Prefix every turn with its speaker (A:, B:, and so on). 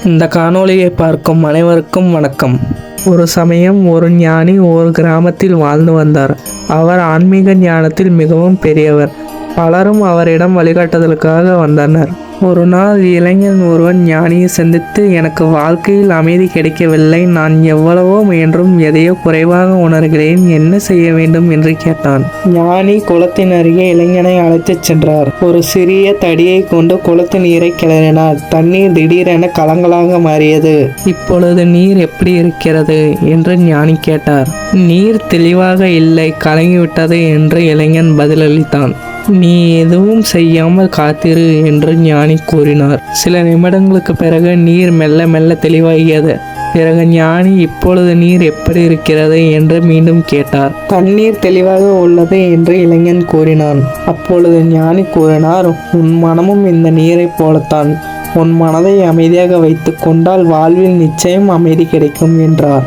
A: இந்த காணொளியை பார்க்கும் அனைவருக்கும் வணக்கம். ஒரு சமயம் ஒரு ஞானி ஒரு கிராமத்தில் வாழ்ந்து வந்தார். அவர் ஆன்மீக ஞானத்தில் மிகவும் பெரியவர். பலரும் அவரிடம் வழிகாட்டுதலுக்காக வந்தனர். ஒரு நாள் இளைஞன் ஒருவன் ஞானியை சந்தித்து, எனக்கு வாழ்க்கையில் அமைதி கிடைக்கவில்லை, நான் எவ்வளவோ முயன்றும் எதையோ குறைவாக உணர்கிறேன், என்ன செய்ய வேண்டும் என்று கேட்டான். ஞானி குளத்தின் அருகே இளைஞனை அழைத்துச் சென்றார். ஒரு சிறிய தடியை கொண்டு குளத்து நீரை கிளறினார். தண்ணீர் திடீரென கலங்களாக மாறியது. இப்பொழுது நீர் எப்படி இருக்கிறது என்று ஞானி கேட்டார். நீர் தெளிவாக இல்லை, கலங்கிவிட்டது என்று இளைஞன் பதிலளித்தான். நீ எதுவும் செய்யாமல் காத்திரு என்று ஞானி கூறினார். சில நிமிடங்களுக்கு பிறகு நீர் மெல்ல மெல்ல தெளிவாகியது. பிறகு ஞானி, இப்பொழுது நீர் எப்படி இருக்கிறது என்று மீண்டும் கேட்டார். தண்ணீர் தெளிவாக உள்ளது என்று இளைஞன் கூறினான். அப்பொழுது ஞானி கூறினார், உன் மனமும் இந்த நீரை போலத்தான். உன் மனதை அமைதியாக வைத்து கொண்டால் வாழ்வில் நிச்சயம் அமைதி கிடைக்கும் என்றார்.